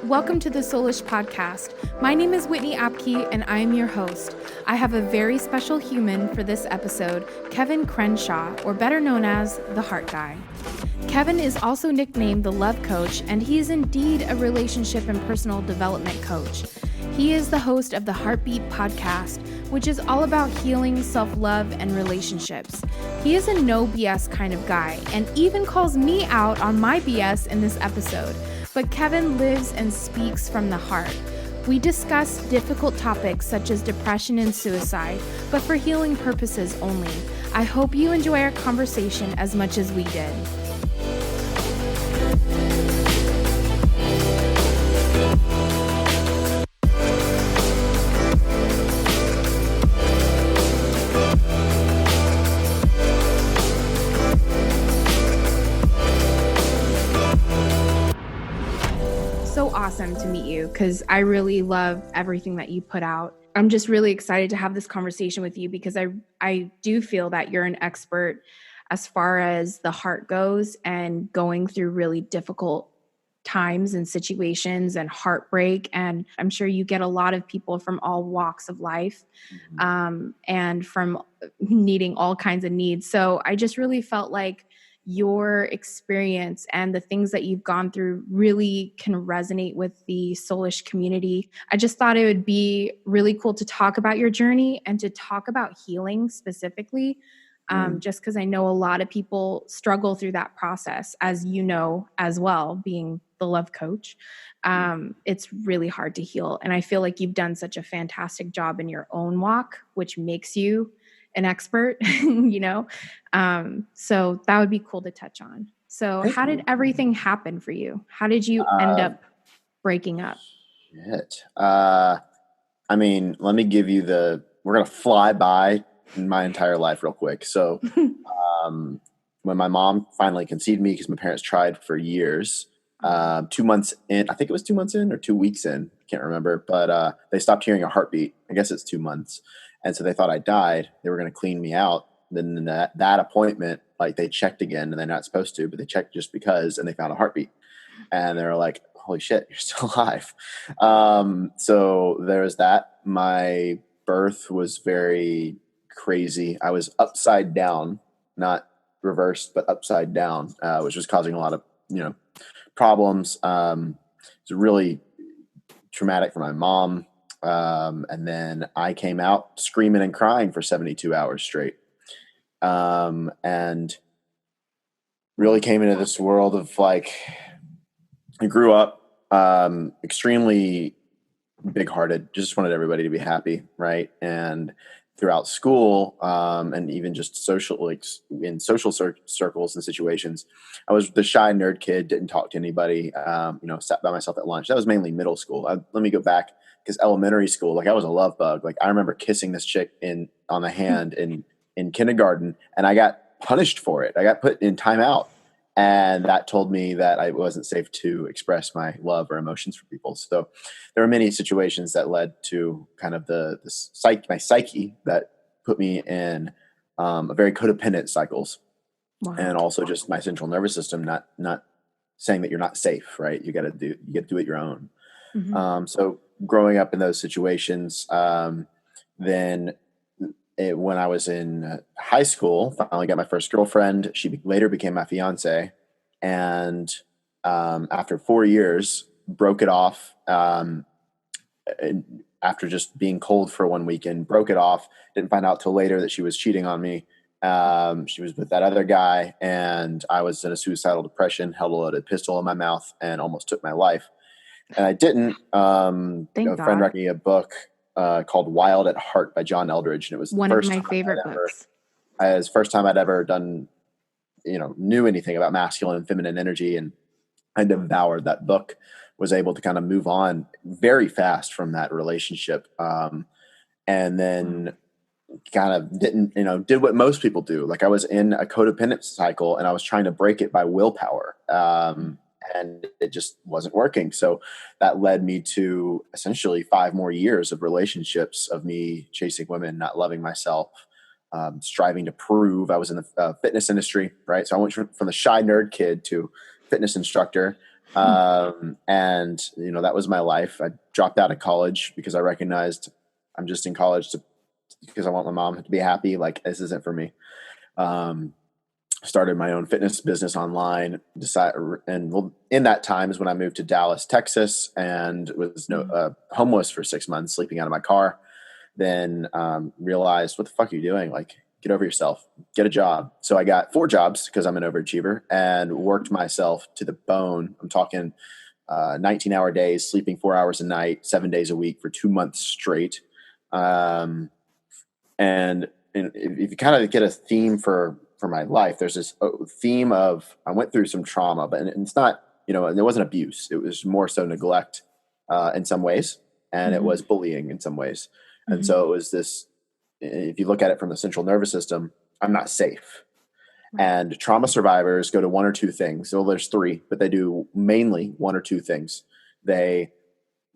Welcome to the Soulish Podcast. My name is Whitney Apke, and I am your host. I have a very special human for this episode, Kevin Crenshaw, or better known as the Heart Guy. Kevin is also nicknamed the Love Coach, and he is indeed a relationship and personal development coach. He is the host of the Heartbeat podcast, which is all about healing, self-love, and relationships. He is a no BS kind of guy, and even calls me out on my BS in this episode. But Kevin lives and speaks from the heart. We discuss difficult topics such as depression and suicide, but for healing purposes only. I hope you enjoy our conversation as much as we did. Awesome to meet you because I really love everything that you put out. I'm just really excited to have this conversation with you because I do feel that you're an expert as far as the heart goes and going through really difficult times and situations and heartbreak. And I'm sure you get a lot of people from all walks of life and from needing all kinds of needs. So I just really felt like your experience and the things that you've gone through really can resonate with the Soulish community. I just thought it would be really cool to talk about your journey and to talk about healing specifically, just because I know a lot of people struggle through that process, as you know as well, being the love coach. It's really hard to heal. And I feel like you've done such a fantastic job in your own walk, which makes you an expert, you know? So that would be cool to touch on. So how did everything happen for you? How did you end up breaking up? I mean, let me give you we're going to fly by my entire life real quick. So when my mom finally conceived me, because my parents tried for years, 2 months in, I think it was 2 months in or 2 weeks in, can't remember, but they stopped hearing a heartbeat. I guess it's 2 months. And so they thought I died. They were going to clean me out. Then that appointment, like they checked again, and they're not supposed to, but they checked just because, and they found a heartbeat. And they were like, holy shit, you're still alive. So there was that. My birth was very crazy. I was upside down, not reversed, but upside down, which was causing a lot of, problems. It was really traumatic for my mom. And then I came out screaming and crying for 72 hours straight. And really came into this world of I grew up, extremely big hearted, just wanted everybody to be happy. Right. And throughout school, and even just in social circles and situations, I was the shy nerd kid, didn't talk to anybody, sat by myself at lunch. That was mainly middle school. Let me go back. Because elementary school, I was a love bug. I remember kissing this chick on the hand in kindergarten, and I got punished for it. I got put in timeout, and that told me that I wasn't safe to express my love or emotions for people. So there were many situations that led to kind of my psyche that put me in a very codependent cycles, and also just my central nervous system not saying that you're not safe. Right? You got to do it your own. Mm-hmm. So growing up in those situations, when I was in high school, finally got my first girlfriend. She later became my fiance. And after 4 years, broke it off. After just being cold for 1 weekend, broke it off. Didn't find out till later that she was cheating on me. She was with that other guy, and I was in a suicidal depression, held a loaded pistol in my mouth, and almost took my life. And I didn't. A friend recommended me a book called Wild at Heart by John Eldridge. And it was one of my favorite books. It was the first time I'd ever done, knew anything about masculine and feminine energy. And I devoured that book, was able to kind of move on very fast from that relationship. And then kind of did what most people do. I was in a codependent cycle, and I was trying to break it by willpower. And it just wasn't working. So that led me to essentially 5 more years of relationships of me chasing women, not loving myself, striving to prove. I was in the fitness industry, right? So I went from the shy nerd kid to fitness instructor. And, that was my life. I dropped out of college because I recognized I'm just in college because I want my mom to be happy. Like, this isn't for me. Started my own fitness business online, and in that time is when I moved to Dallas, Texas, and was homeless for 6 months, sleeping out of my car. Then realized, what the fuck are you doing? Like, get over yourself, get a job. So I got 4 jobs because I'm an overachiever, and worked myself to the bone. I'm talking 19-hour days, sleeping 4 hours a night, 7 days a week for 2 months straight. And if you kind of get a theme for my life, there's this theme of, I went through some trauma, but it's not, and it wasn't abuse. It was more so neglect in some ways, and it was bullying in some ways. And so it was this, if you look at it from the central nervous system, I'm not safe. And trauma survivors go to one or two things. So there's 3, but they do mainly 1 or 2 things. They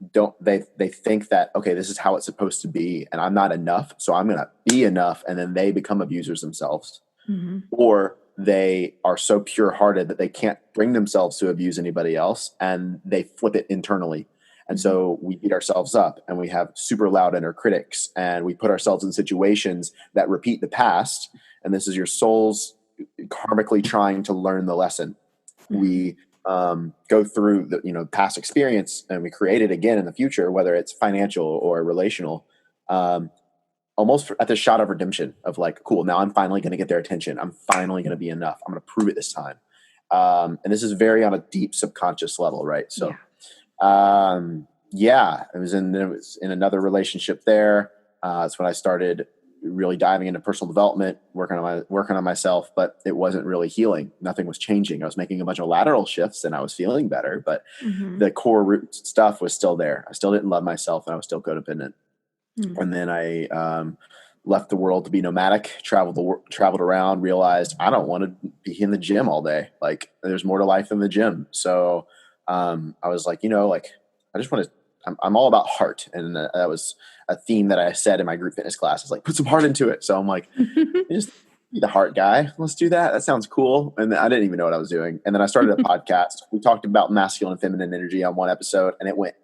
think that, okay, this is how it's supposed to be, and I'm not enough, so I'm going to be enough. And then they become abusers themselves. Or they are so pure hearted that they can't bring themselves to abuse anybody else, and they flip it internally. And so we beat ourselves up, and we have super loud inner critics, and we put ourselves in situations that repeat the past. And this is your soul's karmically trying to learn the lesson. We go through the past experience, and we create it again in the future, whether it's financial or relational, almost at the shot of redemption of like, cool, now I'm finally going to get their attention. I'm finally going to be enough. I'm going to prove it this time. And this is very on a deep subconscious level, right? So, it was in another relationship there. That's when I started really diving into personal development, working on myself, but it wasn't really healing. Nothing was changing. I was making a bunch of lateral shifts, and I was feeling better, but the core root stuff was still there. I still didn't love myself, and I was still codependent. And then I left the world to be nomadic, traveled around, realized I don't want to be in the gym all day. Like, there's more to life than the gym. So I was like, I just want to, I'm all about heart. And that was a theme that I said in my group fitness classes, like, put some heart into it. So I'm like, just be the heart guy. Let's do that. That sounds cool. And I didn't even know what I was doing. And then I started a podcast. We talked about masculine and feminine energy on one episode, and it went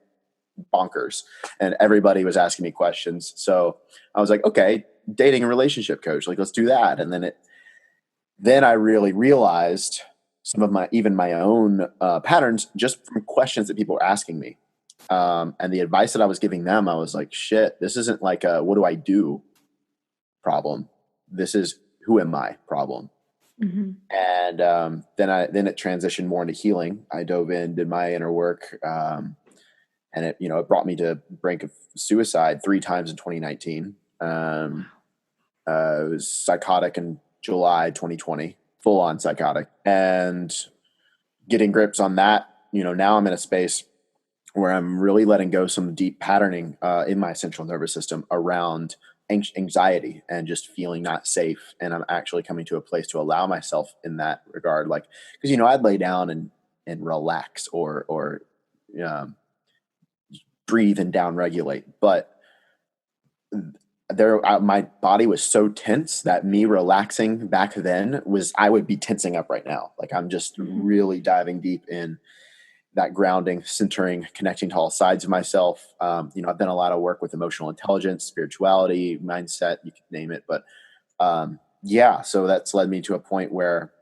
bonkers, and everybody was asking me questions. So I was like, okay, dating and relationship coach, like, let's do that. And then I really realized some of my own patterns just from questions that people were asking me. And the advice that I was giving them, I was like, shit, this isn't like a, what do I do problem? This is, who am I problem? And then it transitioned more into healing. I dove in, did my inner work, and it brought me to brink of suicide 3 times in 2019. It was psychotic in July 2020, full on psychotic, and getting grips on that. Now I'm in a space where I'm really letting go some deep patterning in my central nervous system around anxiety and just feeling not safe. And I'm actually coming to a place to allow myself in that regard. Like, because, I'd lay down and relax or breathe and down regulate, but my body was so tense that me relaxing back then I would be tensing up right now. Like, I'm just really diving deep in that grounding, centering, connecting to all sides of myself. I've done a lot of work with emotional intelligence, spirituality, mindset, you can name it. But so that's led me to a point where,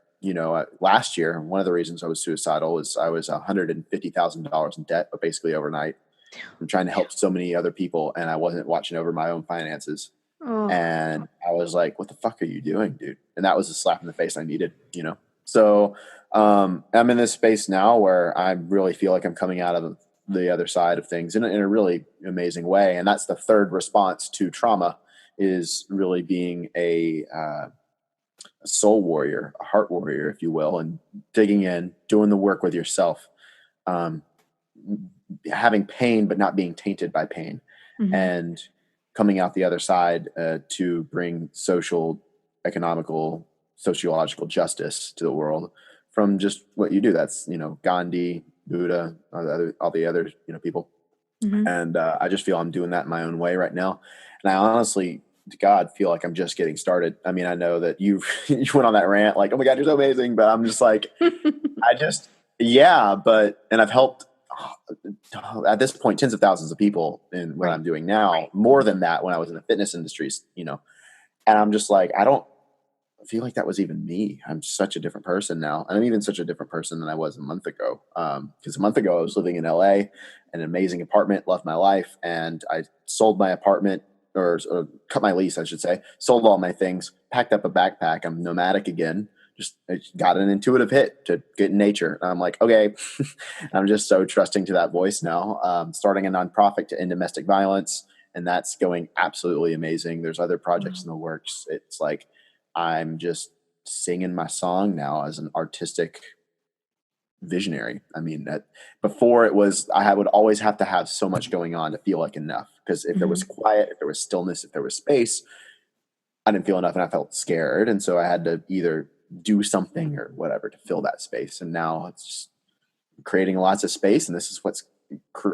last year, one of the reasons I was suicidal was I was $150,000 in debt, but basically overnight. I'm trying to help so many other people, and I wasn't watching over my own finances. And I was like, what the fuck are you doing, dude? And that was a slap in the face I needed, So I'm in this space now where I really feel like I'm coming out of the other side of things in a really amazing way. And that's the third response to trauma, is really being a soul warrior, a heart warrior, if you will, and digging in, doing the work with yourself. Having pain, but not being tainted by pain, and coming out the other side to bring social, economical, sociological justice to the world from just what you do. That's, Gandhi, Buddha, all the other people. And I just feel I'm doing that in my own way right now. And I honestly, to God, feel like I'm just getting started. I mean, I know that you went on that rant like, oh my God, you're so amazing. But I'm just like, Yeah, and I've helped at this point tens of thousands of people in what Right. I'm doing now, more than that when I was in the fitness industries, and I'm just like, I don't feel like that was even me. I'm such a different person now. And I'm even such a different person than I was a month ago. Because a month ago I was living in LA, an amazing apartment, loved my life. And I sold my apartment or cut my lease, I should say, sold all my things, packed up a backpack. I'm nomadic again. I got an intuitive hit to get in nature. And I'm like, okay, I'm just so trusting to that voice now. Starting a nonprofit to end domestic violence. And that's going absolutely amazing. There's other projects in the works. It's like, I'm just singing my song now as an artistic visionary. I mean, before it was, would always have to have so much going on to feel like enough. Because if there was Mm-hmm. quiet, if there was stillness, if there was space, I didn't feel enough and I felt scared. And so I had to either do something or whatever to fill that space. And now it's just creating lots of space. And this is what's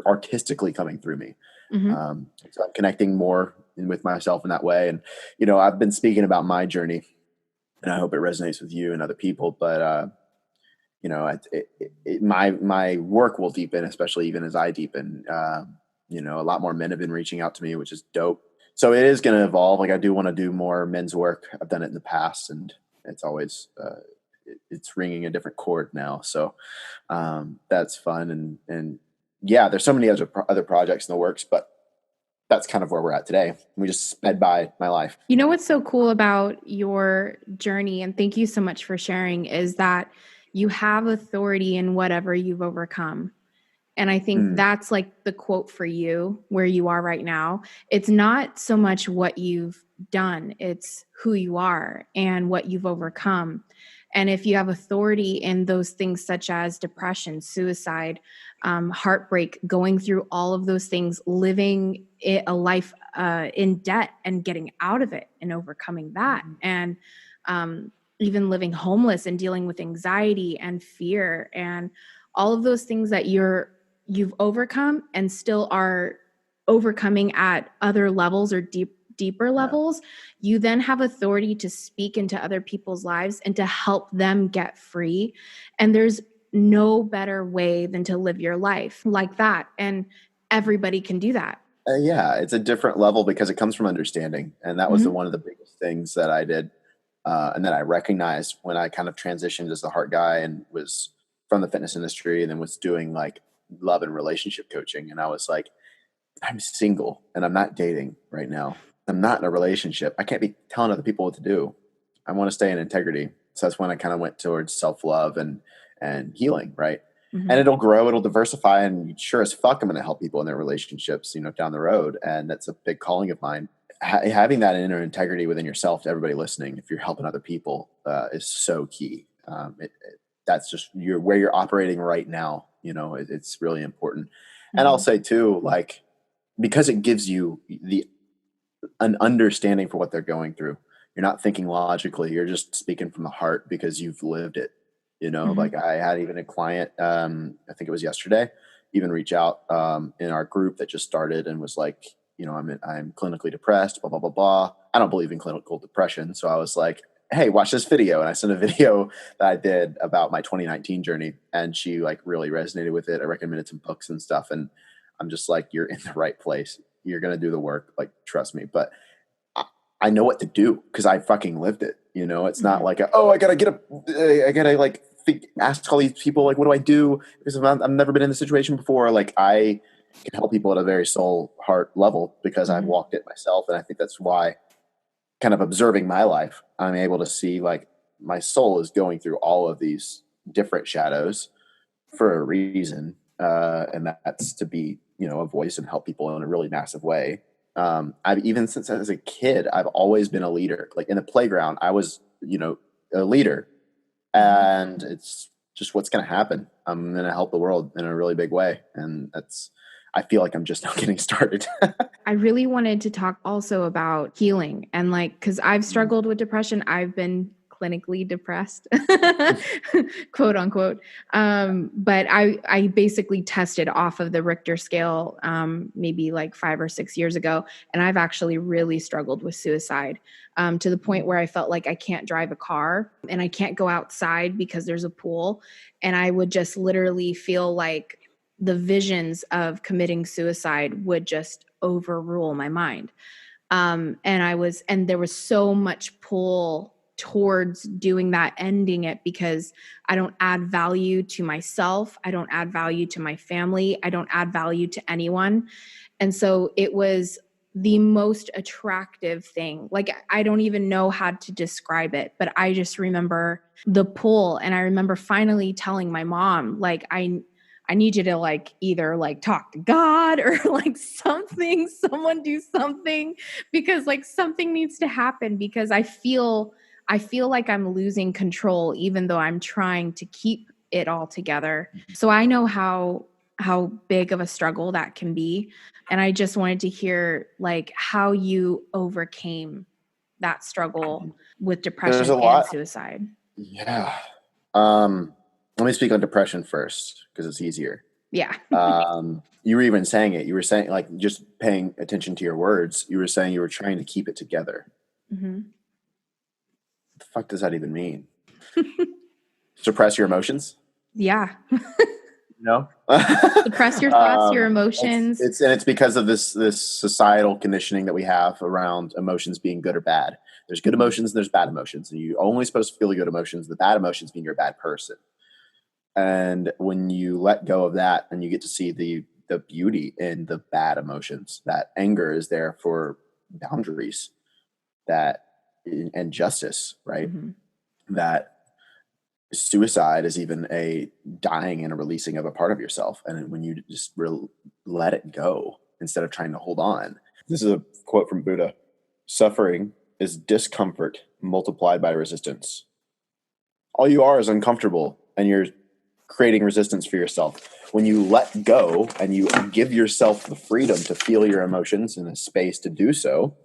artistically coming through me. Mm-hmm. So I'm connecting more with myself in that way. And, I've been speaking about my journey and I hope it resonates with you and other people. But my work will deepen, especially even as I deepen. A lot more men have been reaching out to me, which is dope. So it is going to evolve. Like I do want to do more men's work. I've done it in the past, and it's always it's ringing a different chord now. So that's fun, and yeah, there's so many other projects in the works, but that's kind of where we're at today. We just sped by my life. You know what's so cool about your journey, and thank you so much for sharing, is that you have authority in whatever you've overcome. And I think Mm, that's like the quote for you where you are right now. It's not so much what you've done, it's who you are and what you've overcome. And if you have authority in those things such as depression, suicide, heartbreak, going through all of those things, living a life in debt and getting out of it and overcoming that, and even living homeless and dealing with anxiety and fear and all of those things that you've overcome and still are overcoming at other levels or deeper yeah. levels, you then have authority to speak into other people's lives and to help them get free. And there's no better way than to live your life like that. And everybody can do that. Yeah, it's a different level because it comes from understanding, and that was Mm-hmm. one of the biggest things that I did, and that I recognized when I kind of transitioned as the heart guy and was from the fitness industry, and then was doing like love and relationship coaching, and I was like, I'm single and I'm not dating right now. I'm not in a relationship. I can't be telling other people what to do. I want to stay in integrity. So that's when I kind of went towards self love and healing, right? And Mm-hmm. it'll grow, it'll diversify, and sure as fuck, I'm going to help people in their relationships, down the road. And that's a big calling of mine. Having that inner integrity within yourself, to everybody listening, if you're helping other people, is so key. That's just where you're operating right now. It's really important. And I'll Mm-hmm. say too, like, because it gives you an understanding for what they're going through. You're not thinking logically. You're just speaking from the heart because you've lived it. Like Mm-hmm. I had even a client, I think it was yesterday, even reach out in our group that just started and was like, I'm clinically depressed, blah, blah, blah, blah. I don't believe in clinical depression. So I was like, hey, watch this video. And I sent a video that I did about my 2019 journey. And she like really resonated with it. I recommended some books and stuff. And I'm just like, you're in the right place. You're going to do the work. Like, trust me. But I know what to do because I fucking lived it. It's not Mm-hmm. like, I gotta like ask all these people, like, what do I do? Because I've never been in this situation before. Like, I can help people at a very soul heart level because I've Mm-hmm. walked it myself. And I think that's why, kind of observing my life, I'm able to see like my soul is going through all of these different shadows for a reason. And that's to be, a voice and help people in a really massive way. I've even since I was a kid, I've always been a leader. Like in the playground, I was, a leader, Mm-hmm. and it's just what's going to happen. I'm going to help the world in a really big way. And I feel like I'm just now getting started. I really wanted to talk also about healing and like, because I've struggled with depression. I've been clinically depressed, quote unquote. But I basically tested off of the Richter scale maybe like 5 or 6 years ago. And I've actually really struggled with suicide to the point where I felt like I can't drive a car and I can't go outside because there's a pool. And I would just literally feel like the visions of committing suicide would just overrule my mind. And there was so much pull towards doing that, ending it, because I don't add value to myself. I don't add value to my family. I don't add value to anyone. And so it was the most attractive thing. Like, I don't even know how to describe it, but I just remember the pull. And I remember finally telling my mom, like, I need you to like either like talk to God or like something, someone do something, because like something needs to happen, because I feel like I'm losing control even though I'm trying to keep it all together. So I know how big of a struggle that can be, and I just wanted to hear like how you overcame that struggle with There's a depression and lot. suicide. Yeah. Let me speak on depression first because it's easier. Yeah. You were even saying it. You were saying, like, just paying attention to your words. You were saying you were trying to keep it together. Mm-hmm. What the fuck does that even mean? Suppress your emotions? Yeah. No. Suppress your thoughts, your emotions. It's because of this societal conditioning that we have around emotions being good or bad. There's good emotions and there's bad emotions, and you're only supposed to feel the good emotions. The bad emotions mean you're a bad person. And when you let go of that and you get to see the beauty in the bad emotions, that anger is there for boundaries, that and justice, right? Mm-hmm. That suicide is even a dying and a releasing of a part of yourself. And when you just let it go instead of trying to hold on. This is a quote from Buddha. Suffering is discomfort multiplied by resistance. All you are is uncomfortable, and you're creating resistance for yourself. When you let go and you give yourself the freedom to feel your emotions and a space to do so,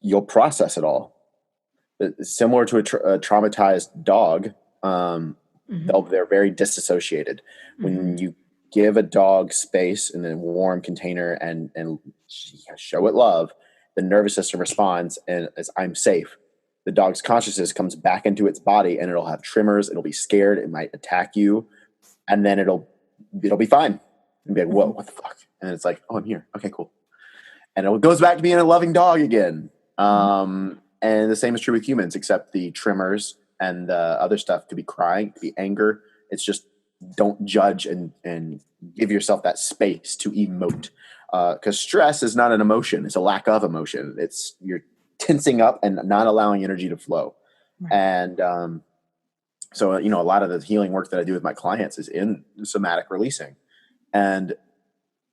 you'll process it all. It's similar to a traumatized dog. They're very disassociated. When you give a dog space in a warm container and show it love, the nervous system responds and as I'm safe. The dog's consciousness comes back into its body and it'll have tremors. It'll be scared. It might attack you, and then it'll be fine and be like, "Whoa, what the fuck?" And it's like, "Oh, I'm here. Okay, cool." And it goes back to being a loving dog again. And the same is true with humans, except the tremors and the other stuff could be crying, could be anger. It's just don't judge and give yourself that space to emote. Because stress is not an emotion; it's a lack of emotion. It's you're tensing up and not allowing energy to flow. Right. And so, a lot of the healing work that I do with my clients is in somatic releasing. And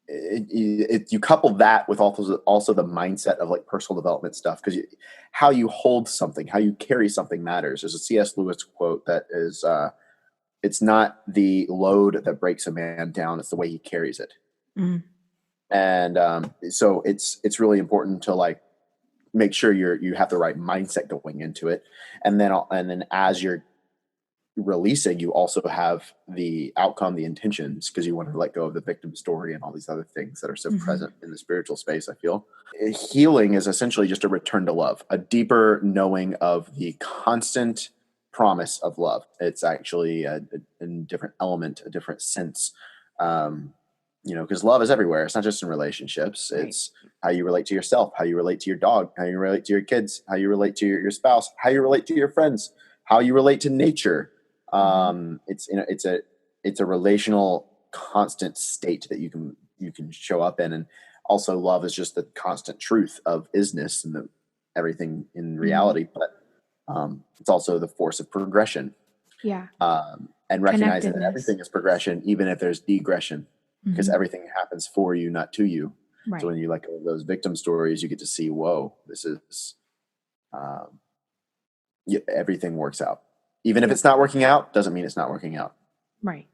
you couple that with also the mindset of like personal development stuff, because how you hold something, how you carry something matters. There's a C.S. Lewis quote that is, it's not the load that breaks a man down, it's the way he carries it. And so it's really important to like make sure you have the right mindset going into it, and then as you're releasing, you also have the outcome, the intentions, because you want to let go of the victim story and all these other things that are so present in the spiritual space. I feel healing is essentially just a return to love, a deeper knowing of the constant promise of love. It's actually a different element, a different sense. Because love is everywhere. It's not just in relationships. Right. It's how you relate to yourself, how you relate to your dog, how you relate to your kids, how you relate to your spouse, how you relate to your friends, how you relate to nature. It's a relational constant state that you can show up in. And also love is just the constant truth of isness and everything in reality. But it's also the force of progression. Yeah. And recognizing that everything is progression, even if there's degression. Because everything happens for you, not to you. Right. So when you let go of those victim stories, you get to see, whoa, this is, everything works out. Even if it's not working out, doesn't mean it's not working out. Right.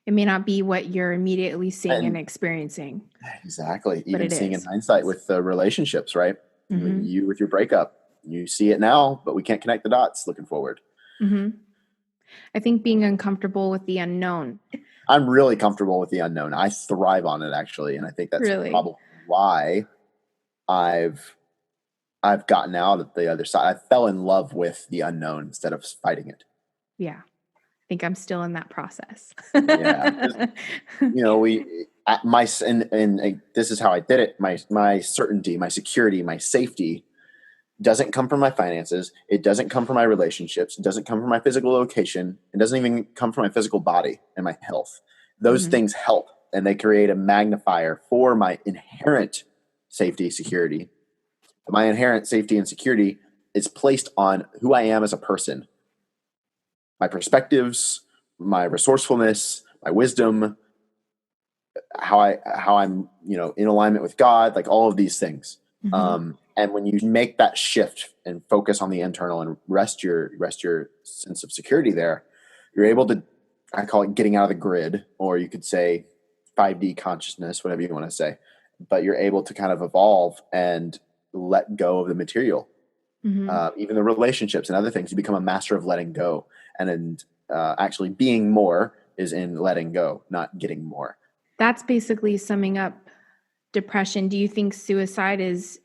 It may not be what you're immediately seeing and experiencing. Exactly. Even seeing in hindsight with the relationships, right? You with your breakup, you see it now, but we can't connect the dots looking forward. Mm-hmm. I think being uncomfortable with the unknown. I'm really comfortable with the unknown. I thrive on it, actually. And I think that's Really? probably why I've gotten out of the other side. I fell in love with the unknown instead of fighting it. Yeah. I think I'm still in that process. Yeah. You know, and this is how I did it. My certainty, my security, my safety doesn't come from my finances. It doesn't come from my relationships. It doesn't come from my physical location. It doesn't even come from my physical body and my health. Those Mm-hmm. things help, and they create a magnifier for my inherent safety, security. My inherent safety and security is placed on who I am as a person, my perspectives, my resourcefulness, my wisdom, how I'm, in alignment with God, like all of these things. Mm-hmm. And when you make that shift and focus on the internal and rest your sense of security there, you're able to, I call it getting out of the grid, or you could say 5D consciousness, whatever you want to say, but you're able to kind of evolve and let go of the material, even the relationships and other things. You become a master of letting go, and actually being more is in letting go, not getting more. That's basically summing up depression. Do you think suicide is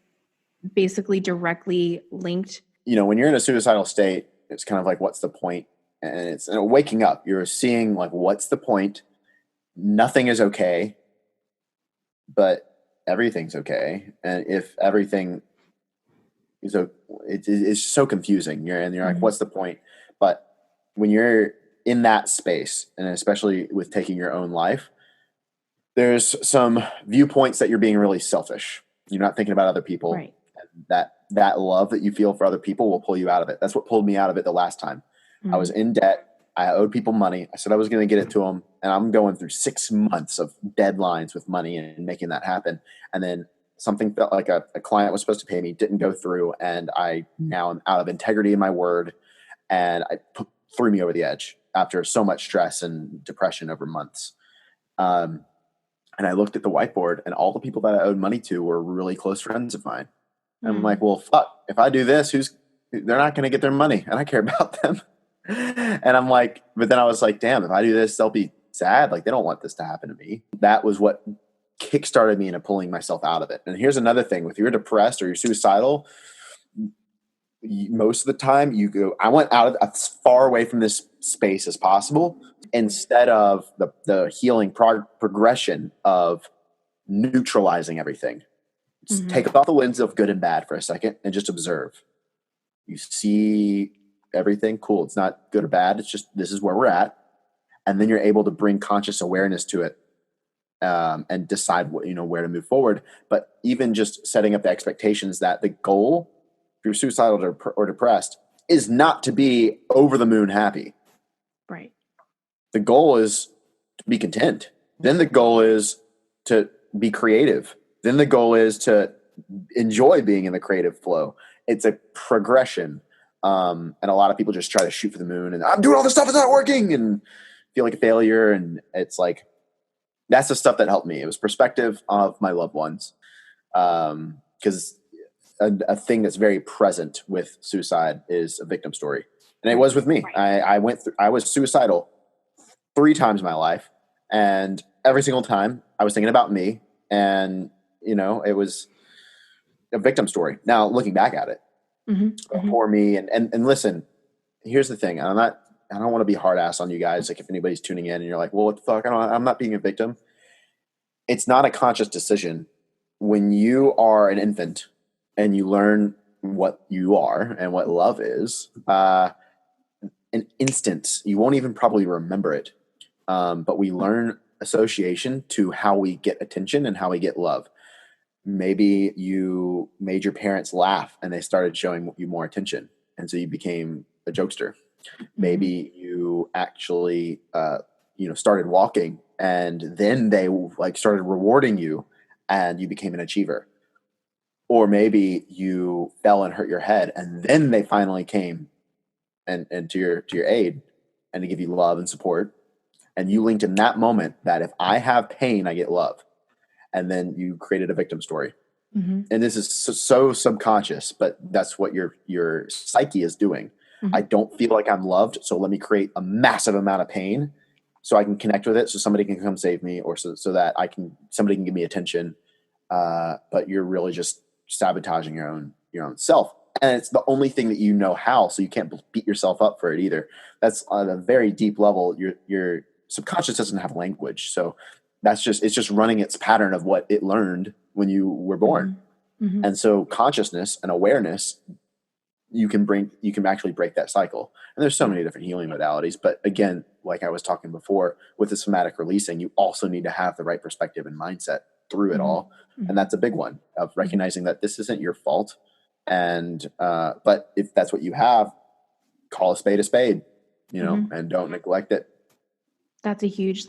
basically directly linked? When you're in a suicidal state, it's kind of like, what's the point? And it's waking up. You're seeing like, what's the point? Nothing is okay, but everything's okay. And if everything is, it's so confusing. You're like, what's the point? But when you're in that space, and especially with taking your own life, there's some viewpoints that you're being really selfish. You're not thinking about other people. Right. That love that you feel for other people will pull you out of it. That's what pulled me out of it the last time. I was in debt. I owed people money. I said I was going to get it to them, and I'm going through 6 months of deadlines with money and making that happen. And then something felt like a client was supposed to pay me, didn't go through, and I now am out of integrity in my word, and threw me over the edge after so much stress and depression over months. And I looked at the whiteboard, and all the people that I owed money to were really close friends of mine. I'm like, well, fuck, if I do this, they're not going to get their money, and I care about them. And I'm like, but then I was like, damn, if I do this, they'll be sad. Like, they don't want this to happen to me. That was what kickstarted me into pulling myself out of it. And here's another thing: if you're depressed or you're suicidal, most of the time I went out of as far away from this space as possible, instead of the healing progression of neutralizing everything. Take off the lens of good and bad for a second and just observe. You see everything, cool. It's not good or bad. It's just, this is where we're at. And then you're able to bring conscious awareness to it, and decide where to move forward. But even just setting up the expectations that the goal, if you're suicidal or depressed, is not to be over the moon happy. Right. The goal is to be content. Then the goal is to be creative. Then the goal is to enjoy being in the creative flow. It's a progression. And a lot of people just try to shoot for the moon, and I'm doing all this stuff, it's not working, and feel like a failure. And it's like, that's the stuff that helped me. It was perspective of my loved ones. Because a thing that's very present with suicide is a victim story. And it was with me. I was suicidal 3 times in my life, and every single time I was thinking about me, and it was a victim story. Now looking back at it, poor me. And listen, here's the thing. I don't want to be hard ass on you guys. Like, if anybody's tuning in and you're like, well, what the fuck? I'm not being a victim. It's not a conscious decision. When you are an infant and you learn what you are and what love is, an instant, you won't even probably remember it. But we learn association to how we get attention and how we get love. Maybe you made your parents laugh and they started showing you more attention, and so you became a jokester. Maybe you actually started walking, and then they started rewarding you, and you became an achiever. Or maybe you fell and hurt your head, and then they finally came and to your aid and to give you love and support. And you linked in that moment that if I have pain, I get love. And then you created a victim story. And this is so subconscious, but that's what your psyche is doing. I don't feel like I'm loved, so let me create a massive amount of pain so I can connect with it, so somebody can come save me, or so that somebody can give me attention. But you're really just sabotaging your own self, and it's the only thing that you know how. So you can't beat yourself up for it either. That's on a very deep level. Your subconscious doesn't have language, so it's just running its pattern of what it learned when you were born. And so consciousness and awareness, you can actually break that cycle. And there's so many different healing modalities. But again, like I was talking before, with the somatic releasing, you also need to have the right perspective and mindset through it all. And that's a big one, of recognizing that this isn't your fault. And, but if that's what you have, call a spade, and don't neglect it. That's a huge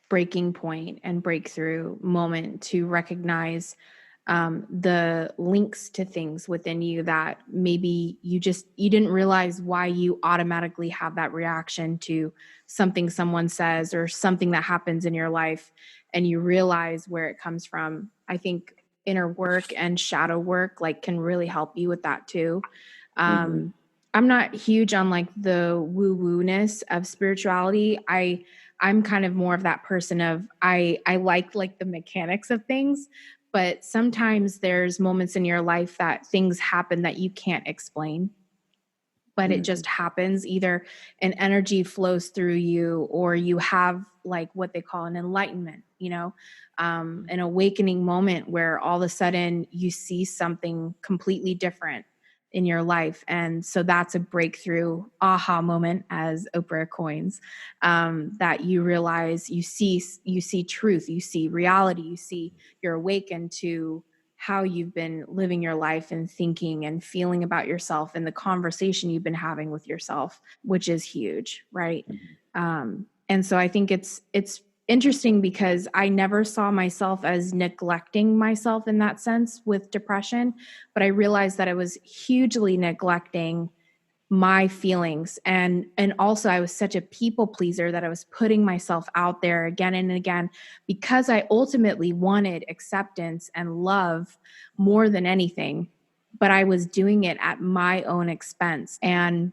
breaking point and breakthrough moment to recognize the links to things within you that maybe you didn't realize why you automatically have that reaction to something someone says or something that happens in your life, and you realize where it comes from. I think inner work and shadow work can really help you with that too. I'm not huge on the woo-woo-ness of spirituality. I'm kind of more of that person of I like the mechanics of things, but sometimes there's moments in your life that things happen that you can't explain, but it just happens. Either an energy flows through you, or you have what they call an enlightenment, an awakening moment where all of a sudden you see something completely different in your life. And so that's a breakthrough aha moment, as Oprah coins, that you realize you see truth, you see reality, you're awakened to how you've been living your life and thinking and feeling about yourself, and the conversation you've been having with yourself, which is huge, right? And so I think it's interesting because I never saw myself as neglecting myself in that sense with depression, but I realized that I was hugely neglecting my feelings. And also I was such a people pleaser that I was putting myself out there again and again because I ultimately wanted acceptance and love more than anything, but I was doing it at my own expense and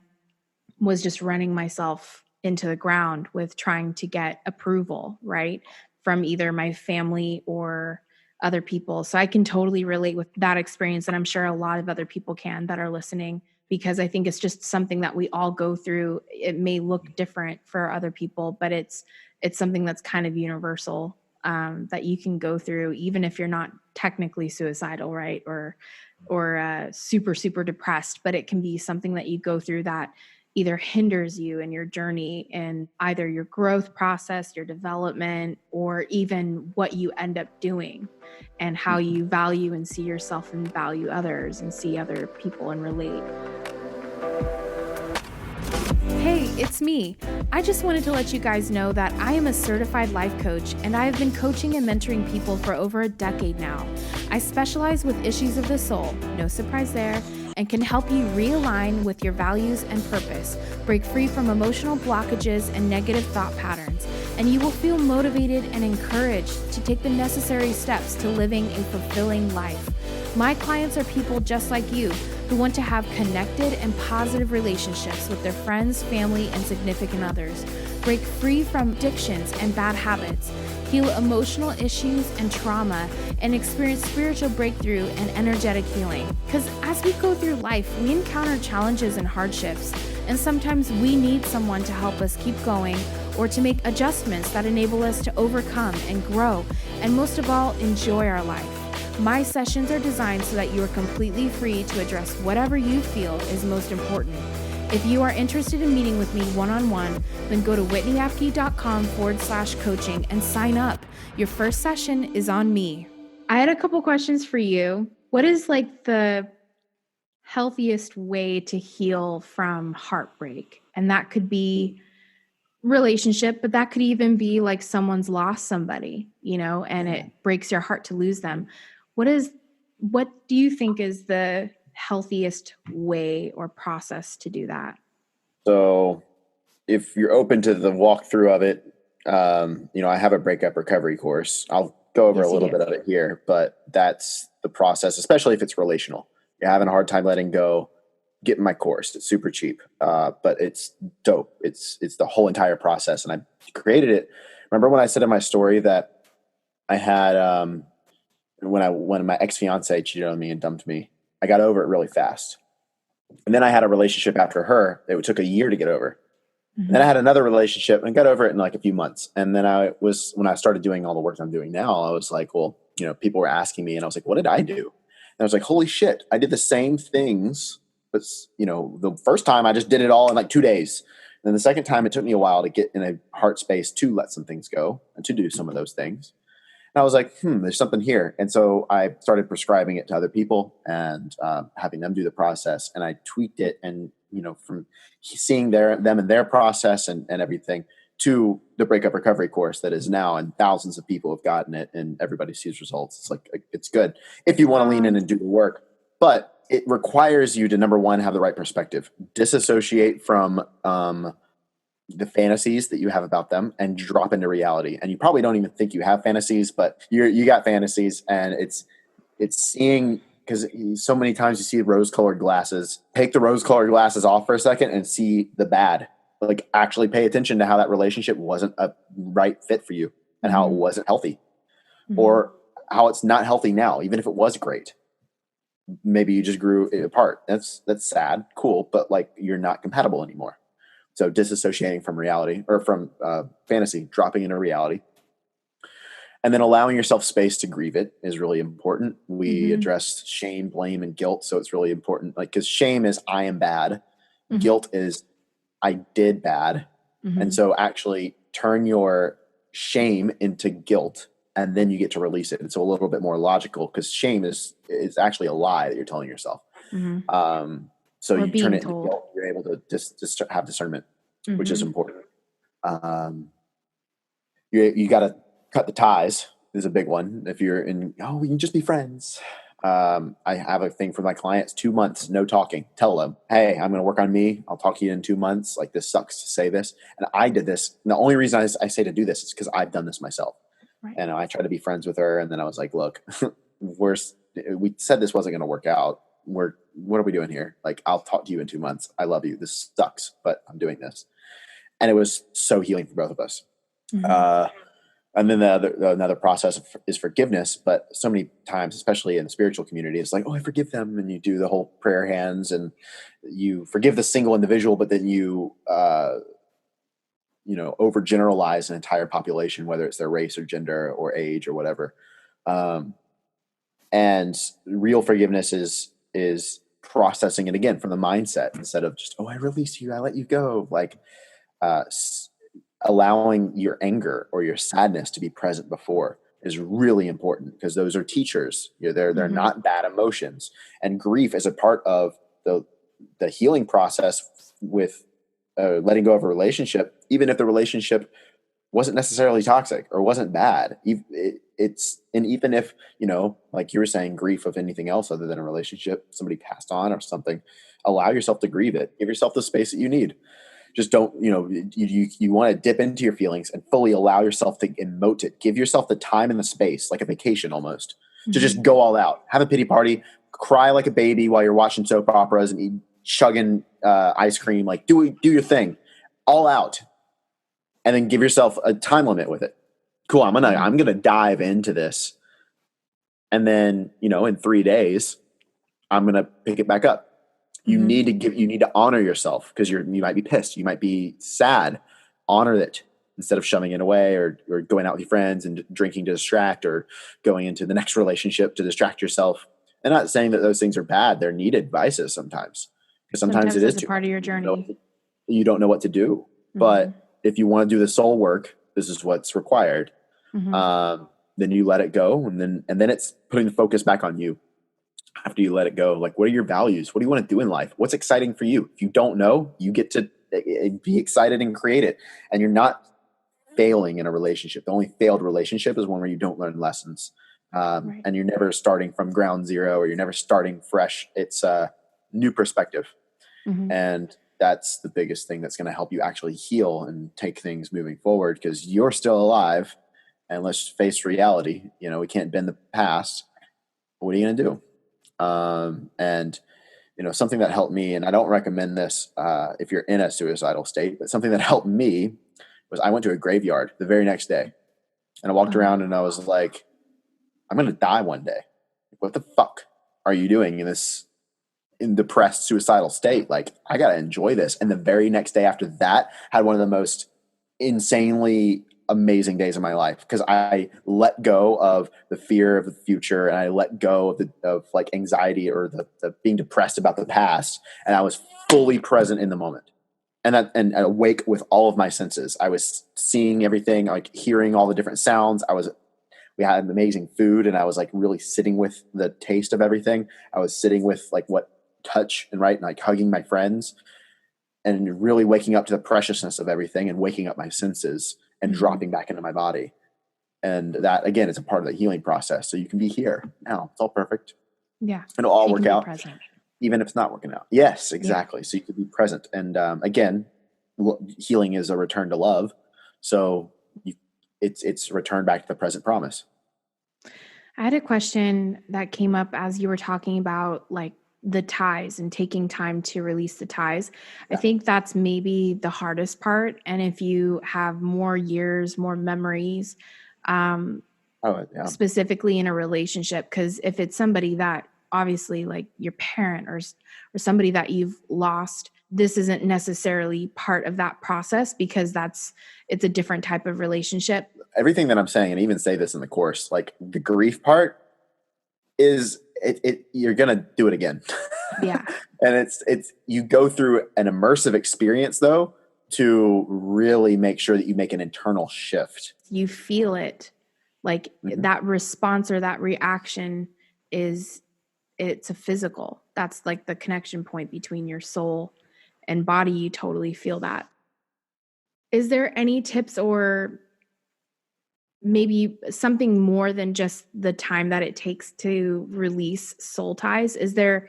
was just running myself into the ground with trying to get approval, right, from either my family or other people. So I can totally relate with that experience. And I'm sure a lot of other people can that are listening, because I think it's just something that we all go through. It may look different for other people, but it's something that's kind of universal, that you can go through, even if you're not technically suicidal, right? Or super, super depressed, but it can be something that you go through that either hinders you in your journey and either your growth process, your development, or even what you end up doing and how you value and see yourself and value others and see other people and relate. Hey, it's me. I just wanted to let you guys know that I am a certified life coach, and I have been coaching and mentoring people for over a decade now. I specialize with issues of the soul, no surprise there, and can help you realign with your values and purpose, break free from emotional blockages and negative thought patterns, and you will feel motivated and encouraged to take the necessary steps to living a fulfilling life. My clients are people just like you who want to have connected and positive relationships with their friends, family, and significant others, break free from addictions and bad habits, heal emotional issues and trauma, and experience spiritual breakthrough and energetic healing. Because as we go through life, we encounter challenges and hardships, and sometimes we need someone to help us keep going or to make adjustments that enable us to overcome and grow, and most of all, enjoy our life. My sessions are designed so that you are completely free to address whatever you feel is most important. If you are interested in meeting with me one-on-one, then go to whitneyapke.com/coaching and sign up. Your first session is on me. I had a couple questions for you. What is the healthiest way to heal from heartbreak? And that could be relationship, but that could even be someone's lost somebody, and it breaks your heart to lose them. What do you think is the healthiest way or process to do that? So if you're open to the walkthrough of it, I have a breakup recovery course. I'll go over a little bit of it here, but that's the process, especially if it's relational. You're having a hard time letting go, get in my course. It's super cheap, but it's dope. It's the whole entire process. And I created it. Remember when I said in my story that I had, when my ex-fiance cheated on me and dumped me, I got over it really fast. And then I had a relationship after her. It took a year to get over. Then I had another relationship and got over it in like a few months. And then when I started doing all the work I'm doing now, I was like, well, people were asking me and I was like, what did I do? And I was like, holy shit, I did the same things. But, the first time I just did it all in like 2 days. And then the second time it took me a while to get in a heart space to let some things go and to do some of those things. And I was like, there's something here. And so I started prescribing it to other people and having them do the process. And I tweaked it. And, from seeing them and their process and everything to the Breakup Recovery course that is now, and thousands of people have gotten it and everybody sees results. It's like, it's good if you want to lean in and do the work. But it requires you to, number one, have the right perspective, disassociate from the fantasies that you have about them and drop into reality. And you probably don't even think you have fantasies, but you got fantasies, and it's seeing, because so many times you see rose-colored glasses. Take the rose-colored glasses off for a second and see the bad. Like, actually pay attention to how that relationship wasn't a right fit for you and how it wasn't healthy, or how it's not healthy now, even if it was great. Maybe you just grew apart. That's sad, cool, but like, you're not compatible anymore. So disassociating from reality, or from fantasy, dropping into reality. And then allowing yourself space to grieve it is really important. We addressed shame, blame, and guilt. So it's really important. Like, because shame is I am bad. Guilt is I did bad. And so actually turn your shame into guilt, and then you get to release it. And so a little bit more logical, because shame is actually a lie that you're telling yourself. So you turn it into guilt. You're able to just have discernment, which is important. You got to cut the ties is a big one. If you're we can just be friends. I have a thing for my clients: 2 months, no talking. Tell them, hey, I'm going to work on me. I'll talk to you in 2 months. Like, this sucks to say this. And I did this. And the only reason I say to do this is because I've done this myself. Right. And I tried to be friends with her. And then I was like, look, we said this wasn't going to work out. What are we doing here? Like, I'll talk to you in 2 months. I love you. This sucks, but I'm doing this. And it was so healing for both of us. And then another process is forgiveness. But so many times, especially in the spiritual community, it's like, oh, I forgive them. And you do the whole prayer hands and you forgive the single individual, but then you overgeneralize an entire population, whether it's their race or gender or age or whatever. And real forgiveness is processing it again from the mindset, instead of just, oh, I release you, I let you go. Like, allowing your anger or your sadness to be present before is really important, because those are teachers. They're not bad emotions. And grief is a part of the healing process with letting go of a relationship, even if the relationship wasn't necessarily toxic or wasn't bad. Even if, like you were saying, grief of anything else other than a relationship, somebody passed on or something, allow yourself to grieve it. Give yourself the space that you need. Just don't, you want to dip into your feelings and fully allow yourself to emote it. Give yourself the time and the space, like a vacation almost, to just go all out. Have a pity party, cry like a baby while you're watching soap operas and chugging ice cream. Like, do your thing, all out. And then give yourself a time limit with it. Cool, I'm gonna dive into this. And then, in 3 days, I'm gonna pick it back up. You need to honor yourself, because you might be pissed. You might be sad. Honor it instead of shoving it away or going out with your friends and drinking to distract, or going into the next relationship to distract yourself. I'm not saying that those things are bad. They're needed vices sometimes. Because sometimes it is a part of your journey. You don't know what to do. But if you want to do the soul work, this is what's required. Then you let it go. And then it's putting the focus back on you. After you let it go, like, what are your values? What do you want to do in life? What's exciting for you? If you don't know, you get to be excited and create it. And you're not failing in a relationship. The only failed relationship is one where you don't learn lessons. And you're never starting from ground zero, or you're never starting fresh. It's a new perspective. And that's the biggest thing that's going to help you actually heal and take things moving forward, because you're still alive. And let's face reality, we can't bend the past. what are you going to do? And something that helped me, and I don't recommend this if you're in a suicidal state, but something that helped me was I went to a graveyard the very next day, and I walked around and I was like, I'm going to die one day. What the fuck are you doing in depressed suicidal state? Like, I got to enjoy this. And the very next day after that had one of the most insanely amazing days of my life, because I let go of the fear of the future, and I let go of like anxiety or the being depressed about the past. And I was fully present in the moment, and awake with all of my senses. I was seeing everything, like hearing all the different sounds. We had amazing food, and I was like really sitting with the taste of everything. I was sitting with like what touch and like hugging my friends, and really waking up to the preciousness of everything, and waking up my senses and dropping back into my body. And that, again, is a part of the healing process. So you can be here now. It's all perfect. Yeah. It'll all work out, present. even if it's not working out. Yes, exactly. Yeah. So you can be present. And again, healing is a return to love. So it's return back to the present promise. I had a question that came up as you were talking about like the ties and taking time to release the ties. Yeah. I think that's maybe the hardest part. And if you have more years, more memories, specifically in a relationship, because if it's somebody that obviously like your parent or somebody that you've lost, this isn't necessarily part of that process, because it's a different type of relationship. Everything that I'm saying, and even say this in the course, like the grief part is you're going to do it again. Yeah. And it's, you go through an immersive experience though, to really make sure that you make an internal shift. You feel it, like that response or that reaction it's a physical. That's like the connection point between your soul and body. You totally feel that. Is there any tips or maybe something more than just the time that it takes to release soul ties? Is there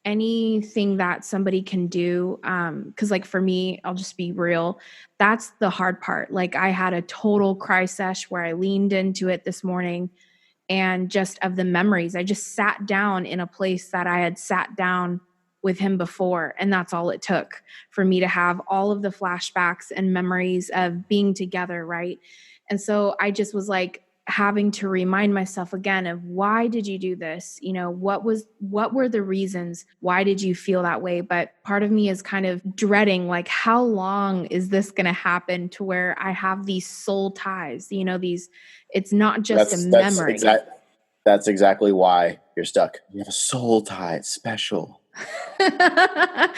anything that somebody can do? Because like for me, I'll just be real. That's the hard part. Like I had a total cry sesh where I leaned into it this morning, and just of the memories, I just sat down in a place that I had sat down with him before. And that's all it took for me to have all of the flashbacks and memories of being together. Right. And so I just was like having to remind myself again of, why did you do this? What were the reasons? Why did you feel that way? But part of me is kind of dreading, like, how long is this going to happen to where I have these soul ties, it's not just a memory. That's exactly why you're stuck. You have a soul tie. It's special. Right?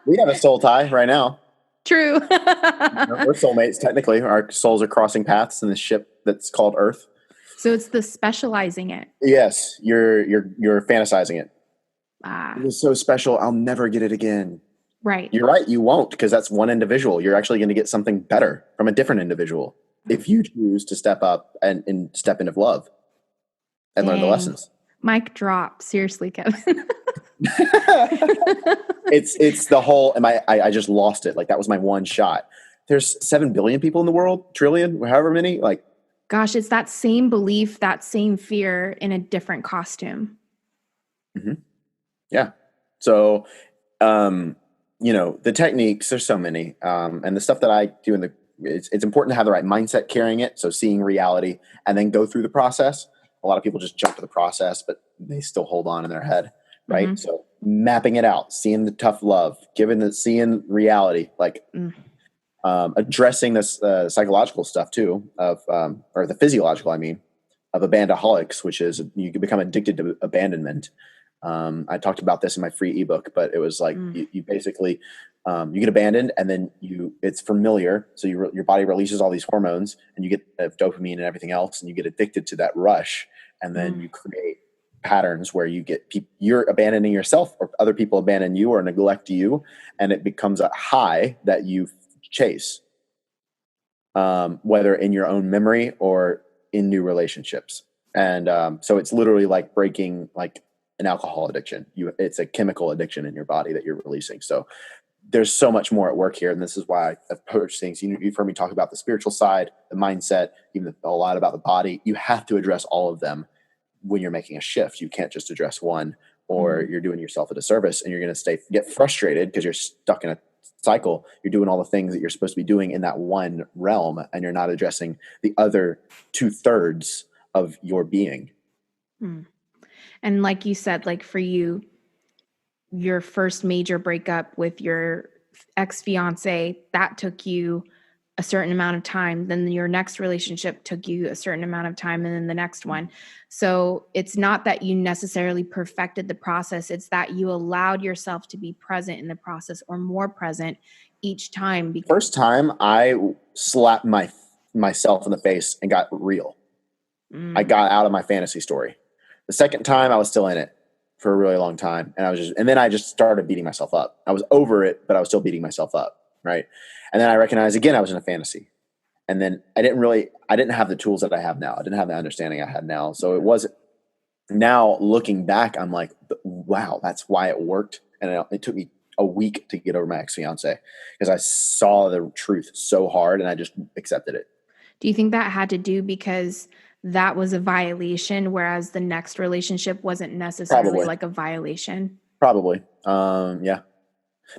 We have a soul tie right now. True. We're soulmates, technically. Our souls are crossing paths in the ship that's called Earth. So it's the specializing it. Yes, you're fantasizing it. It was so special, I'll never get it again. Right. You're right, you won't, because that's one individual. You're actually going to get something better from a different individual if you choose to step up and step into love and learn the lessons. Mic drop. Seriously, Kevin. It's the whole, I just lost it. Like that was my one shot. There's 7 billion people in the world, trillion, however many, like. Gosh, it's that same belief, that same fear in a different costume. Mm-hmm. Yeah. So, the techniques, there's so many, and the stuff that I do it's important to have the right mindset carrying it. So seeing reality and then go through the process. A lot of people just jump to the process, but they still hold on in their head. Right. Mm-hmm. So mapping it out, seeing the tough love, seeing reality, like addressing this psychological stuff too or the physiological, of abandonaholics, which is you can become addicted to abandonment. I talked about this in my free ebook, but it was like you basically you get abandoned, and then it's familiar. So your body releases all these hormones, and you get dopamine and everything else, and you get addicted to that rush, and then you create patterns where you're abandoning yourself, or other people abandon you or neglect you, and it becomes a high that you chase, whether in your own memory or in new relationships. And so it's literally like breaking like an alcohol addiction. It's a chemical addiction in your body that you're releasing. So there's so much more at work here, and this is why I approach things. You've heard me talk about the spiritual side, the mindset, even a lot about the body. You have to address all of them when you're making a shift, you can't just address one, or you're doing yourself a disservice, and you're going to get frustrated because you're stuck in a cycle. You're doing all the things that you're supposed to be doing in that one realm, and you're not addressing the other 2/3 of your being. And like you said, like for you, your first major breakup with your ex-fiance, that took you a certain amount of time. Then your next relationship took you a certain amount of time, and then the next one. So it's not that you necessarily perfected the process. It's that you allowed yourself to be present in the process, or more present each time. First time I slapped myself in the face and got real. I got out of my fantasy story. The second time I was still in it for a really long time. And then I just started beating myself up. I was over it, but I was still beating myself up. Right. And then I recognized again, I was in a fantasy. And then I didn't have the tools that I have now. I didn't have the understanding I had now. So it was now looking back, I'm like, wow, that's why it worked. And it took me a week to get over my ex-fiance because I saw the truth so hard and I just accepted it. Do you think that had to do because that was a violation, whereas the next relationship wasn't necessarily like a violation? Probably. Yeah.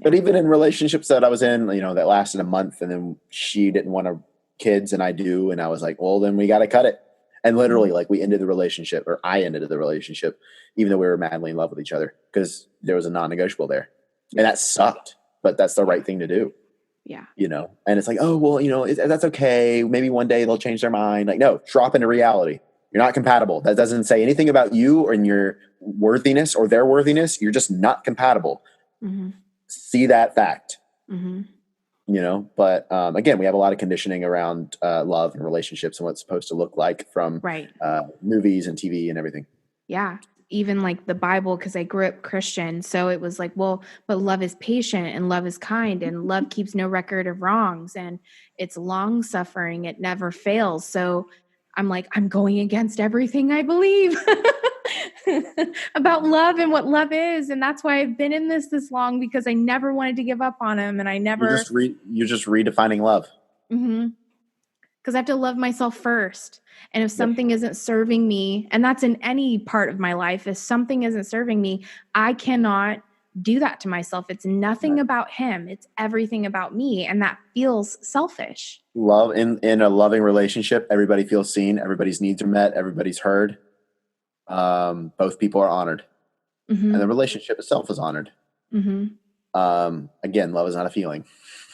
But even in relationships that I was in, that lasted a month, and then she didn't want kids and I do. And I was like, well, then we got to cut it. And literally, like, we ended the relationship, or I ended the relationship, even though we were madly in love with each other, because there was a non-negotiable there. And that sucked, but that's the right thing to do. Yeah. And it's like, oh, well, that's okay. Maybe one day they'll change their mind. Like, no, drop into reality. You're not compatible. That doesn't say anything about you or your worthiness or their worthiness. You're just not compatible. See that fact. But again, we have a lot of conditioning around love and relationships and what it's supposed to look like from movies and TV and everything. Yeah. Even like the Bible, because I grew up Christian. So it was like, well, but love is patient and love is kind and love keeps no record of wrongs and it's long suffering. It never fails. So I'm like, I'm going against everything I believe about love and what love is. And that's why I've been in this long, because I never wanted to give up on him. And I never. You're just redefining love. Because I have to love myself first. And if something isn't serving me, and that's in any part of my life, if something isn't serving me, I cannot do that to myself. It's nothing about him. It's everything about me. And that feels selfish. Love in a loving relationship, everybody feels seen. Everybody's needs are met. Everybody's heard. Both people are honored. And the relationship itself is honored. Again, love is not a feeling.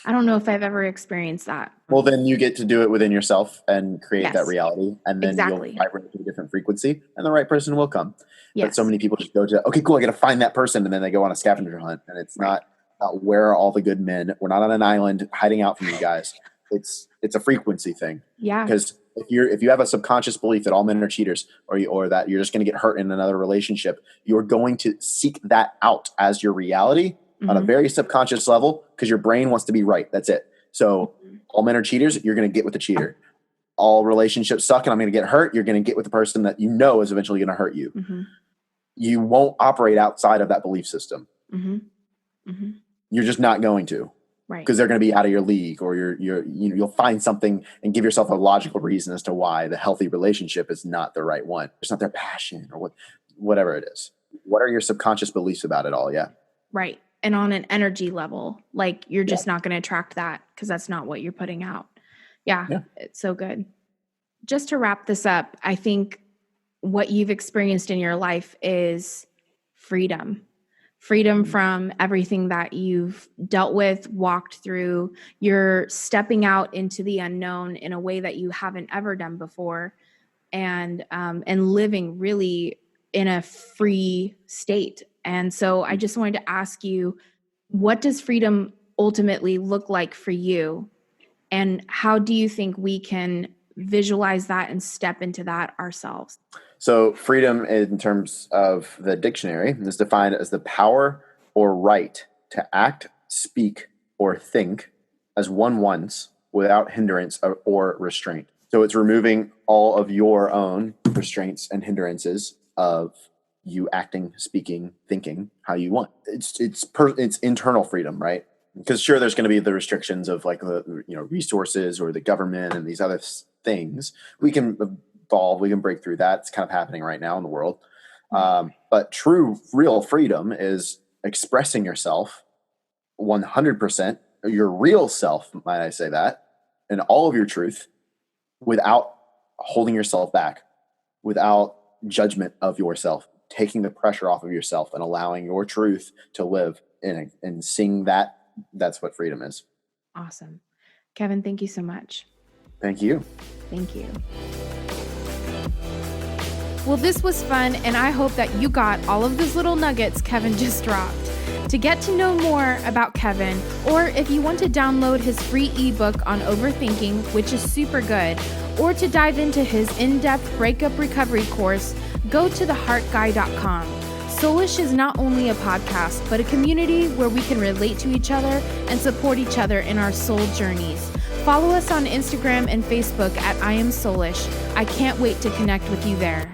I don't know if I've ever experienced that. Well, then you get to do it within yourself and create that reality. And then you'll vibrate to a different frequency and the right person will come. But so many people just go to, okay, cool, I got to find that person. And then they go on a scavenger hunt. And it's not where are all the good men? We're not on an island hiding out from you guys. It's a frequency thing. Yeah. Because if you have a subconscious belief that all men are cheaters or that you're just going to get hurt in another relationship, you're going to seek that out as your reality on a very subconscious level because your brain wants to be right. That's it. So all men are cheaters. You're going to get with the cheater. All relationships suck and I'm going to get hurt. You're going to get with the person that you know is eventually going to hurt you. You won't operate outside of that belief system. You're just not going to. Because they're going to be out of your league, or you'll find something and give yourself a logical reason as to why the healthy relationship is not the right one. It's not their passion or whatever it is. What are your subconscious beliefs about it all? Yeah. Right. And on an energy level, like you're just not going to attract that because that's not what you're putting out. Yeah. It's so good. Just to wrap this up, I think what you've experienced in your life is freedom. Freedom from everything that you've dealt with, walked through. You're stepping out into the unknown in a way that you haven't ever done before, and living really in a free state. And so I just wanted to ask you, what does freedom ultimately look like for you? And how do you think we can visualize that and step into that ourselves? So freedom in terms of the dictionary is defined as the power or right to act, speak, or think as one wants without hindrance or restraint. So it's removing all of your own restraints and hindrances of you acting, speaking, thinking how you want. It's internal freedom, right? Because sure, there's going to be the restrictions of like the resources or the government and these other things. We can solve, we can break through that. It's kind of happening right now in the world. But true, real freedom is expressing yourself 100%, your real self, might I say that, and all of your truth without holding yourself back, without judgment of yourself, taking the pressure off of yourself and allowing your truth to live and seeing that. That's what freedom is. Awesome. Kevin, thank you so much. Thank you. Thank you. Well, this was fun, and I hope that you got all of those little nuggets Kevin just dropped. To get to know more about Kevin, or if you want to download his free ebook on overthinking, which is super good, or to dive into his in-depth breakup recovery course, go to theheartguy.com. Soulish is not only a podcast, but a community where we can relate to each other and support each other in our soul journeys. Follow us on Instagram and Facebook at I Am Soulish. I can't wait to connect with you there.